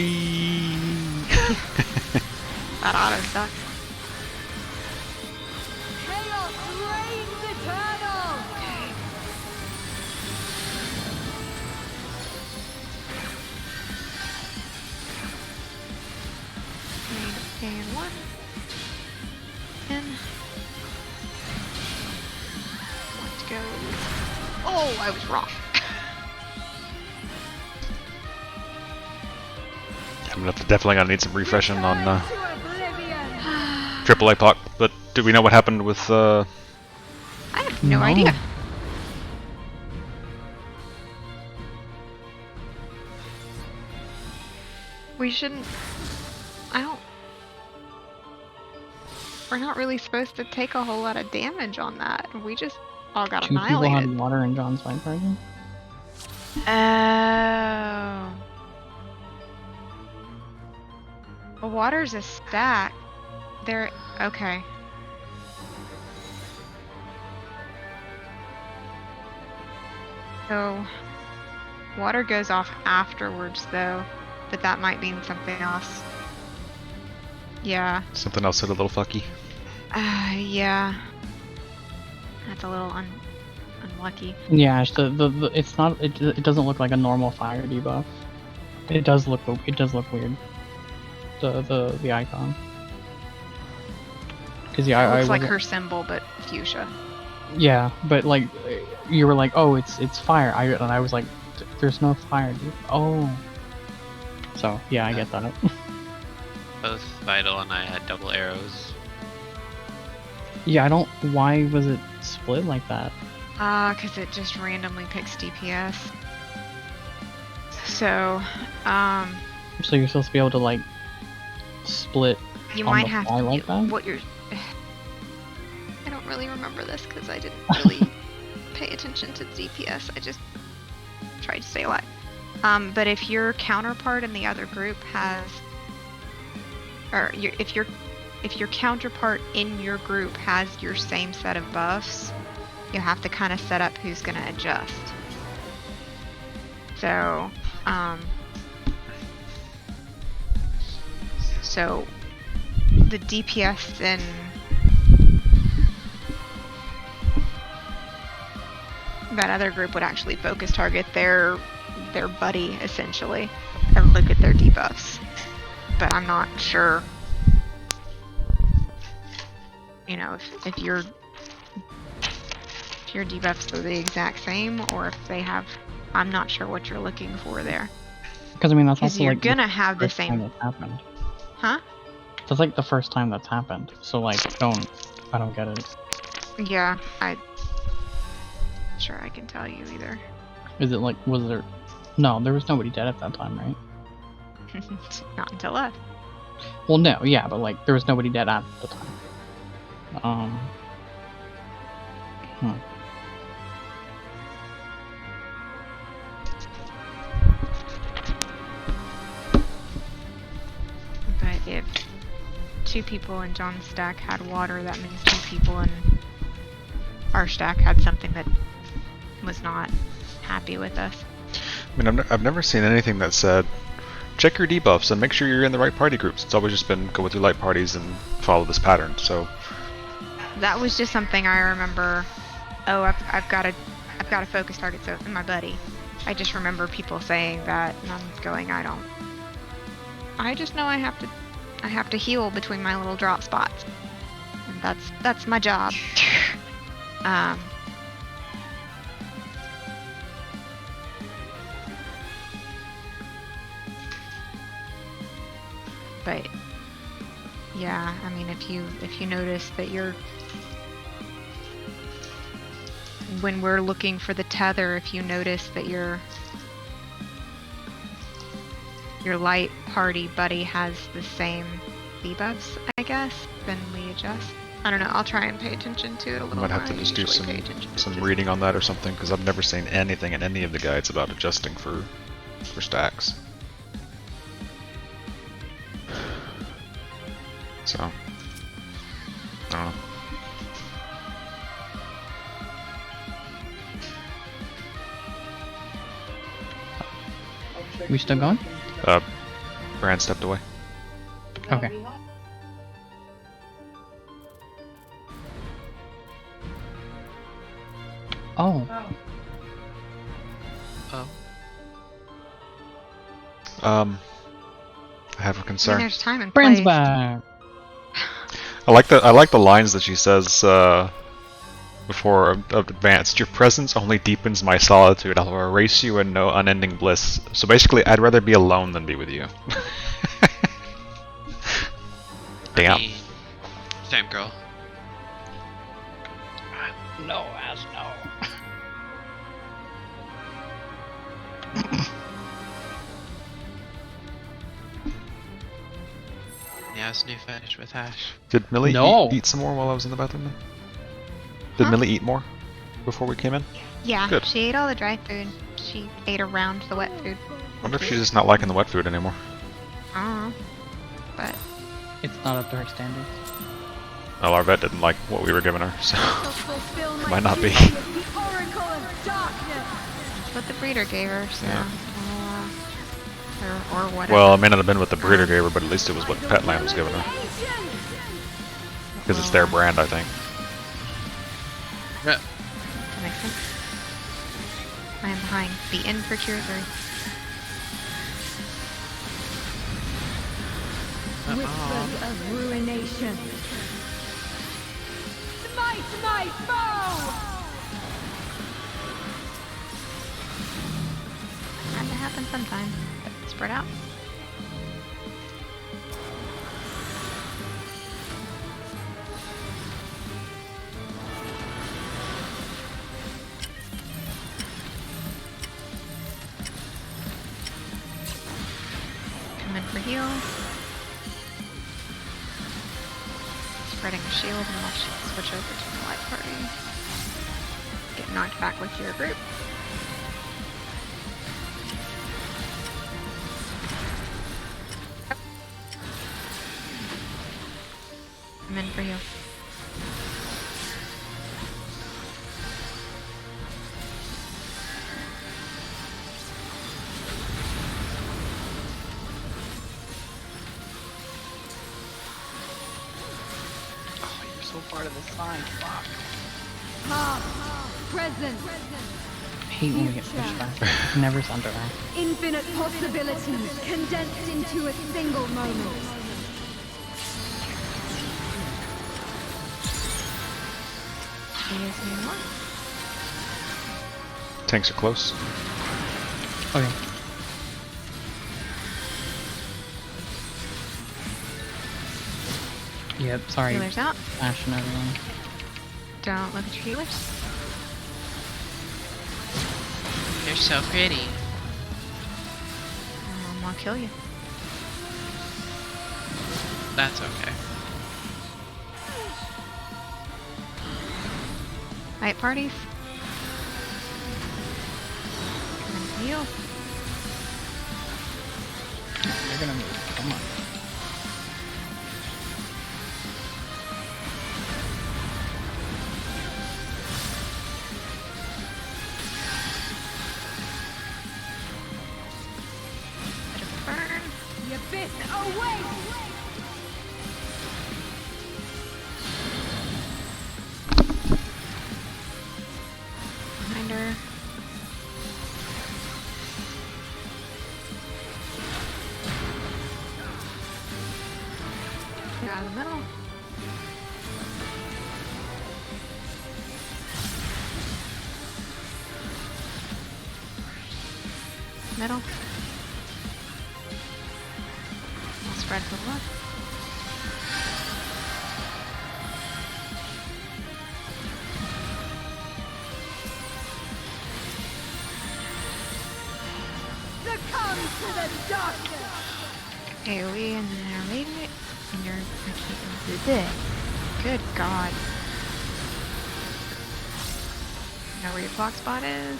That auto sucks. Chaos reigns eternal! And 1. 10. 1 to go. Oh, I was wrong. definitely gonna need some refreshing on To oblivion. Triple APOC. But do we know what happened with? I have no idea. We shouldn't. I don't. We're not really supposed to take a whole lot of damage on that. We just all got 2 people annihilated. had water in John's fight party. Oh. Well, water's a stack. There. Okay. So, water goes off afterwards, though, but that might mean something else. Yeah. Something else hit a little fucky. Yeah. That's a little unlucky. Yeah, it's not. It doesn't look like a normal fire debuff. It does look weird. The icon. Because It I looks like wasn't- her symbol, but fuchsia. Yeah, but like you were like, oh, it's fire. And I was like, there's no fire, dude. Oh. So yeah, I get that. Both Vital and I had double arrows. Yeah, I don't. Why was it split like that? Because it just randomly picks DPS. So, So you're supposed to be able to like split. you On might the have fly to. like that? What you're. I don't really remember this because I didn't really pay attention to DPS. I just tried to stay alive. But if your counterpart in the other group has, or if your counterpart in your group has your same set of buffs, you have to kind of set up who's gonna adjust. So, so the DPS in that other group would actually focus target their buddy essentially and look at their debuffs. But I'm not sure, you know, if your debuffs are the exact same or if they have. I'm not sure what you're looking for there. Because I mean that's Because also you're like gonna have the first time same, that's happened. huh? That's like the first time that's happened. So like, I don't get it. Yeah, sure I can tell you either. Is it like, was there? No, there was nobody dead at that time, right? Not until us. Well, no, yeah, but like there was nobody dead at the time. But if 2 people in John's stack had water, that means 2 people in our stack had something that was not happy with us. I mean, I've never seen anything that said, check your debuffs and make sure you're in the right party groups. It's always just been go with your light parties and follow this pattern. So That was just something I remember. Oh, I've got a focus target, so my buddy. I just remember people saying that, and I'm going, I just know I have to heal between my little drop spots, and that's my job. But yeah, I mean, if you notice that when we're looking for the tether, if you notice that your light party buddy has the same debuffs, I guess, then we adjust. I don't know, I'll try and pay attention to it a I little might more. have to I just do usually pay attention to some it. reading on that or something, because I've never seen anything in any of the guides about adjusting for stacks. So, I don't know. We still going? Brand stepped away. Okay. Oh. Oh. I have a I mean, concern. there's time and Brand's place. back. I like the lines that she says before advanced. Your presence only deepens my solitude. I'll erase you in no unending bliss. So basically, I'd rather be alone than be with you. Damn. Damn girl. No, as no. Yeah, it's new fetish with Ash. Did Millie No. eat some more while I was in the bathroom then? Did Huh? Millie eat more before we came in? Yeah, Good. she ate all the dry food. She ate around the wet food. Wonder if she's just not liking the wet food anymore. I don't know. But It's not up to her standards. Well, our vet didn't like what we were giving her, so might not be. that's what the breeder gave her, so. Yeah. Or whatever. Well, it may not have been what the breeder gave her, but at least it was what Petland was giving her. Because it's their brand, I think. Yeah. That makes sense. I am behind. Be in for cure 3. Whispers of ruination. Smite my foe! Had to happen sometime. Spread out. Come in for heal. Spreading a shield and I'll switch over to the light party. Get knocked back with your group. I'm in for you. Oh, you're so far to the side. Fuck. Past, present, I hate when we get pushed back. Never under that. infinite possibilities condensed into a single moment. He is new one. Tanks are close. Okay. Yep, sorry. Healers out. Ash and everyone. Don't look at your healers. You're so pretty. I'll kill you. That's okay. Light parties. Come in for heal. They're gonna move. Come on. Bit of burn. The abyss awaits! Reminder. Get out of the middle. Middle. I'll spread to the left. Succumb to the darkness! AoE and then our radiate. And your. I can't do this. Good God. Know where your clock spot is?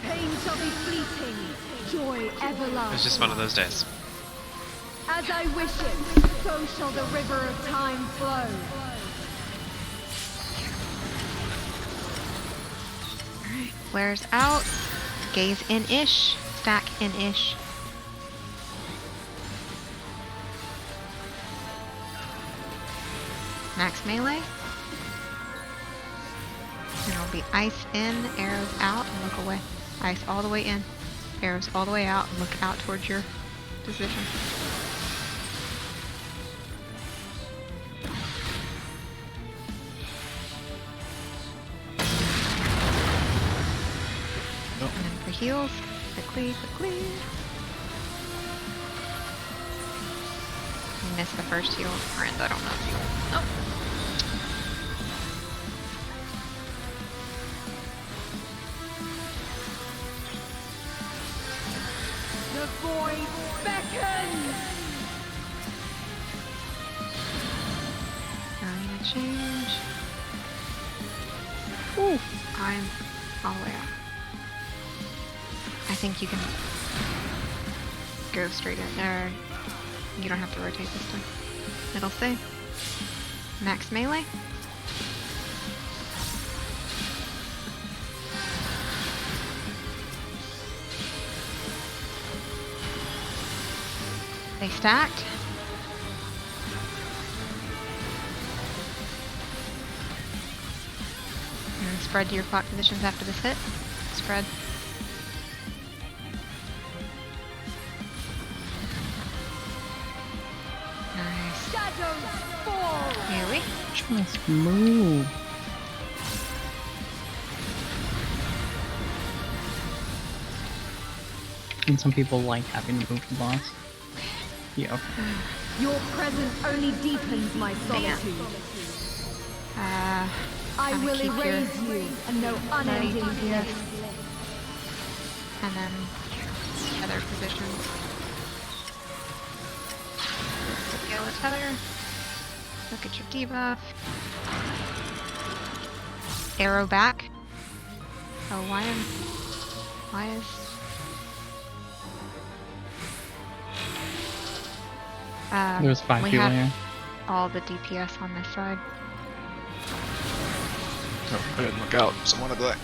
Pain shall be fleeting, joy everlasting. It's just one of those days. As I wish it, so shall the river of time flow. Alright. Flares out. Gaze in-ish. Stack in-ish. Max melee. And it'll be ice in, arrows out, and look away. Ice all the way in. Arrows all the way out, and look out towards your position. And then for heals, quickly. missed the first heal. Friend, I don't know if you'll. Nope. The void beckons! Arena change. Ooh. I'm all the way up. I think you can go straight in there. You don't have to rotate this time. It'll stay. Max melee. They stacked. And spread to your clock positions after this hit. Spread. Nice. Shadows fall! Here we. Just move. And some people like having to move the boss. Yeah. Okay. Your presence only deepens my solitude. I Gotta will keep your erase you and know unending DPS. bliss. And then other positions. Go with Heather. Look at your debuff. Arrow back. Oh, why is There's 5 we people have here. all the DPS on this side. Oh, I didn't look out. Someone had that.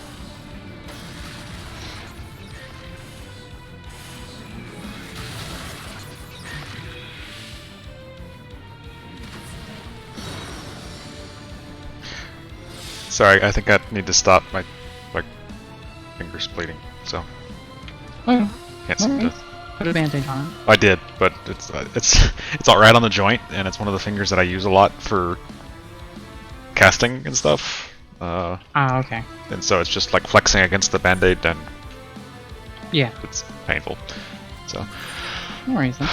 Sorry, I think I need to stop my fingers bleeding. So Oh, can't seem to. alright. Put advantage on it. I did, but it's all right on the joint, and it's one of the fingers that I use a lot for casting and stuff. Ah, okay. And so it's just like flexing against the band-aid, and Yeah, it's painful. So, no worries then.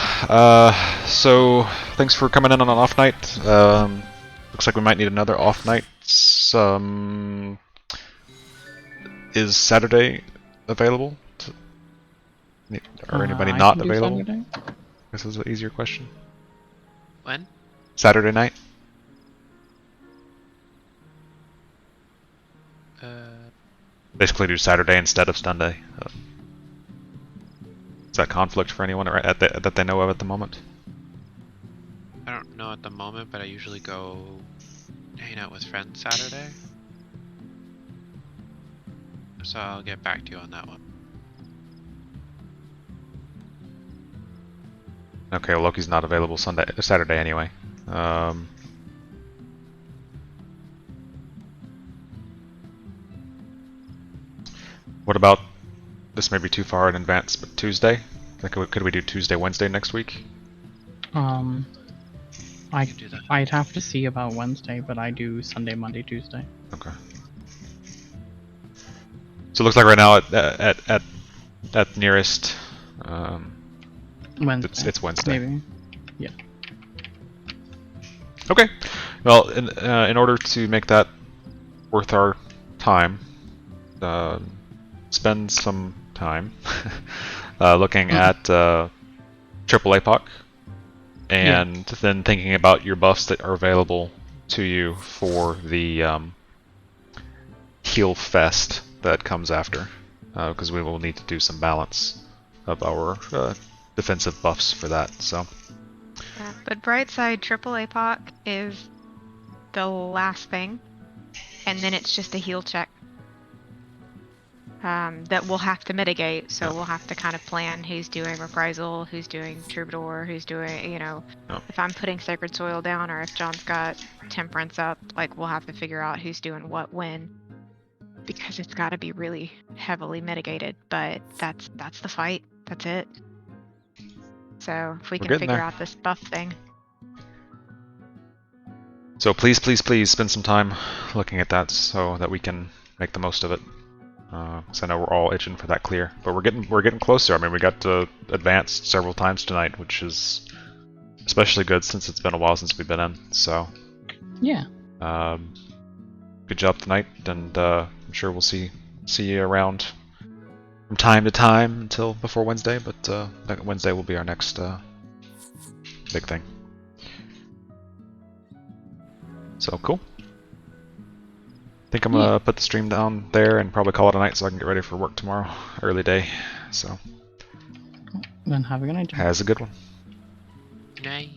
so thanks for coming in on an off night. Looks like we might need another off night. Is Saturday available? Or anybody I not can do available? Saturday. This is an easier question. When? Saturday night? Basically do Saturday instead of Sunday. Is that conflict for anyone that they know of at the moment? I don't know at the moment, but I usually go hang out with friends Saturday. So I'll get back to you on that one. Okay, well, Loki's not available Saturday anyway. What about, this may be too far in advance, but Tuesday? Like, could we do Tuesday, Wednesday next week? Do that. I'd have to see about Wednesday, but I do Sunday, Monday, Tuesday. Okay. So it looks like right now at nearest, Wednesday. it's Wednesday. Maybe. Yeah. Okay. Well, in order to make that worth our time, spend some time looking at triple APOC, and then thinking about your buffs that are available to you for the heal fest that comes after, because we will need to do some balance of our defensive buffs for that. So. Yeah, but bright side, triple APOC is the last thing, and then it's just a heal check that we'll have to mitigate. So we'll have to kind of plan who's doing Reprisal, who's doing Troubadour, who's doing, if I'm putting Sacred Soil down, or if John's got Temperance up, like we'll have to figure out who's doing what when, because it's got to be really heavily mitigated. But that's the fight. That's it. So if we can figure out this buff thing. So please, please, please spend some time looking at that so that we can make the most of it. Because I know we're all itching for that clear, but we're getting closer. I mean, we got to advance several times tonight, which is especially good since it's been a while since we've been in. So, Yeah. good job tonight, and I'm sure we'll see you around from time to time until before Wednesday. But Wednesday will be our next big thing. So cool. I think I'm gonna put the stream down there and probably call it a night so I can get ready for work tomorrow, early day. So. Then have a good night. Has a good one. Good night.